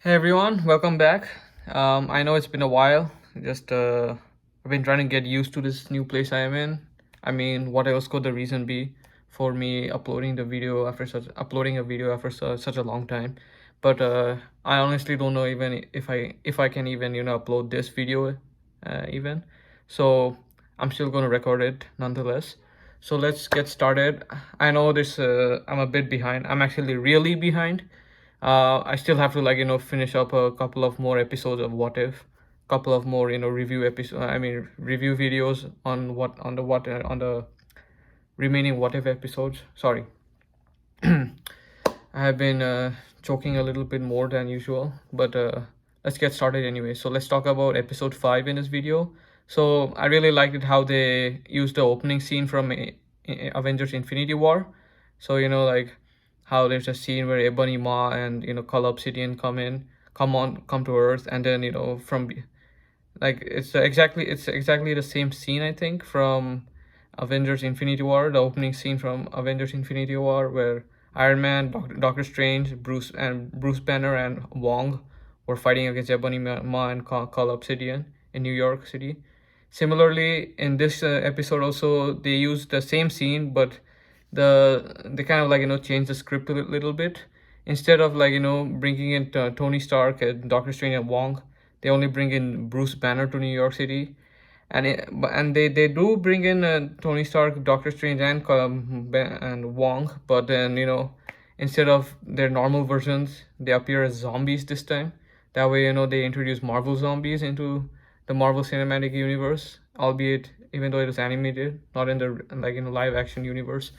Hey everyone, welcome back. I know it's been a while. Just I've been trying to get used to this new place I am in. I mean, what else could the reason be for me uploading a video after such a long time? But I honestly don't know even if I can even upload this video even. So I'm still gonna record it nonetheless. So let's get started. I know this. I'm a bit behind. I'm actually really behind. I still have to finish up a couple of more episodes of What If, couple of more review episode. I mean review videos on on the remaining What If episodes. Sorry, I have been choking a little bit more than usual, but let's get started anyway. So let's talk about episode 5 in this video. So I really liked it how they used the opening scene from Avengers Infinity War. So like how there's a scene where Ebony Maw and Cull Obsidian come to Earth, and then like it's exactly the same scene, I think, from Avengers Infinity War, the opening scene from Avengers Infinity War, where Iron Man, Doctor Strange, Bruce Banner and Wong were fighting against Ebony Maw and Cull Obsidian in New York City. Similarly, in this episode also they used the same scene, but they kind of changed the script a little bit. Instead of bringing in Tony Stark and Doctor Strange and Wong, they only bring in Bruce Banner to New York City, and they do bring in Tony Stark, Doctor Strange, and Wong, but then instead of their normal versions, they appear as zombies this time. That way, they introduce Marvel zombies into the Marvel Cinematic Universe, albeit even though it is animated, not in the live action universe.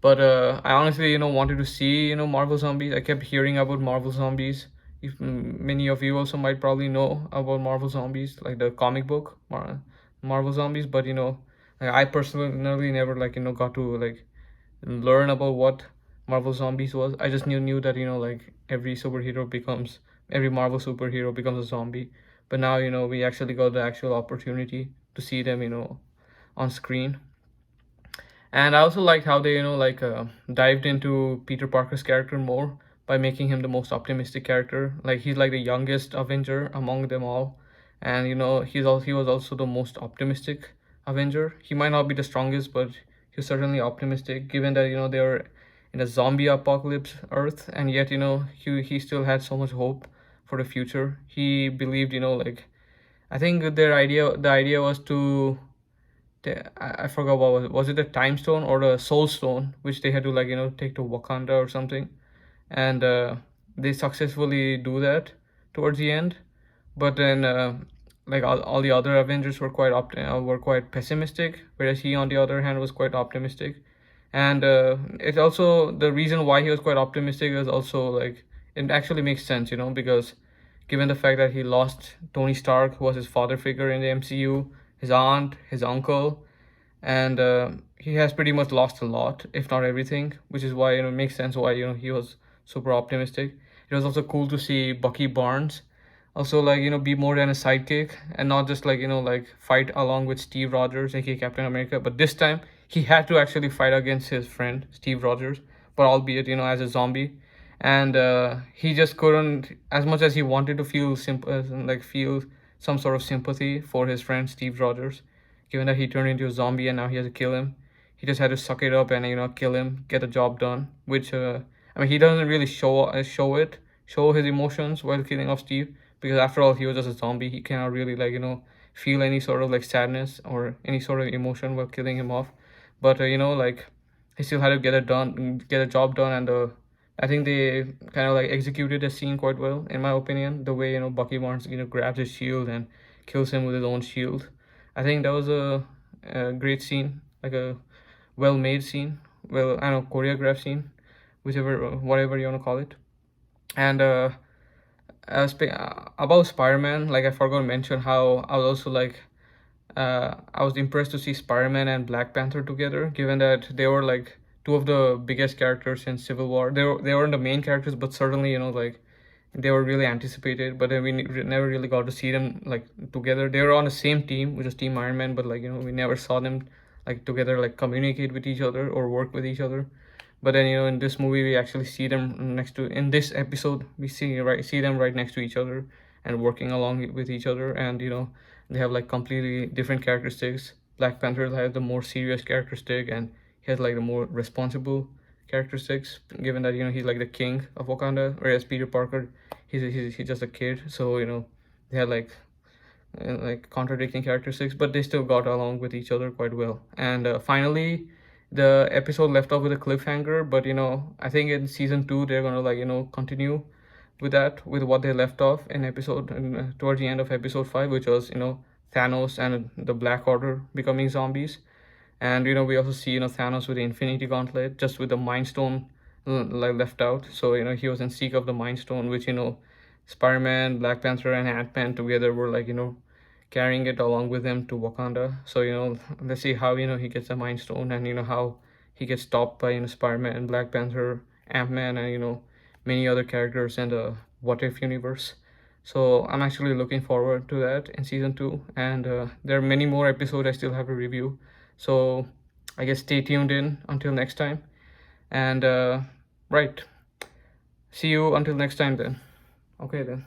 But I honestly wanted to see Marvel zombies. I kept hearing about Marvel zombies. If many of you also might probably know about Marvel zombies, like the comic book Marvel zombies, but like I personally never got to learn about what Marvel zombies was. I just knew that like every Marvel superhero becomes a zombie. But now we actually got the actual opportunity to see them on screen. And I also liked how they dived into Peter Parker's character more by making him the most optimistic character. Like he's like the youngest Avenger among them all, and he was also the most optimistic Avenger. He might not be the strongest, but he's certainly optimistic, given that they were in a zombie apocalypse Earth, and yet he still had so much hope for the future. He believed I think the idea was to I forgot what was it, the time stone or the soul stone, which they had to take to Wakanda or something, and they successfully do that towards the end. But then all the other Avengers were quite pessimistic, whereas he on the other hand was quite optimistic. And it's also the reason why he was quite optimistic is also like it actually makes sense, because given the fact that he lost Tony Stark, who was his father figure in the MCU, his aunt, his uncle, and he has pretty much lost a lot, if not everything, which is why it makes sense why he was super optimistic. It was also cool to see Bucky Barnes also be more than a sidekick and not just fight along with Steve Rogers, aka Captain America, but this time he had to actually fight against his friend Steve Rogers, but albeit as a zombie. And he just couldn't, as much as he wanted to feel some sort of sympathy for his friend Steve Rogers, given that he turned into a zombie and now he has to kill him. He just had to suck it up and kill him, get the job done. Which I mean, he doesn't really show his emotions while killing off Steve, because after all he was just a zombie. He cannot really feel any sort of sadness or any sort of emotion while killing him off. But he still had to get a job done, and I think they kind of executed the scene quite well, in my opinion. The way Bucky Barnes grabs his shield and kills him with his own shield. I think that was a great scene, like a well-made scene, well, I don't know, choreographed scene, whichever, whatever you want to call it. And about Spider-Man, like I forgot to mention how I was also I was impressed to see Spider-Man and Black Panther together, given that they were two of the biggest characters in Civil War. They weren't the main characters, but certainly they were really anticipated. But then never really got to see them together. They were on the same team, which is Team Iron Man, but we never saw them together communicate with each other or work with each other. But then, in this movie we actually see them next to, in this episode we see them right next to each other and working along with each other. And they have like completely different characteristics. Black Panther has the more serious characteristic, and he has like the more responsible characteristics, given that he's like the king of Wakanda, whereas Peter Parker, he's just a kid. So they had like contradicting characteristics, but they still got along with each other quite well. And finally, the episode left off with a cliffhanger. But I think in season 2 they're gonna like continue with that, with what they left off in towards the end of episode 5, which was Thanos and the Black Order becoming zombies. And we also see Thanos with the Infinity Gauntlet, just with the Mind Stone like left out. So he was in seek of the Mind Stone, which Spider-Man, Black Panther, and Ant-Man together were like carrying it along with him to Wakanda. So let's see how he gets the Mind Stone, and how he gets stopped by Spider-Man, Black Panther, Ant-Man, and many other characters in the What If universe. So I'm actually looking forward to that in season 2, and there are many more episodes I still have to review. So I guess stay tuned in until next time, and right, see you until next time then. Okay then.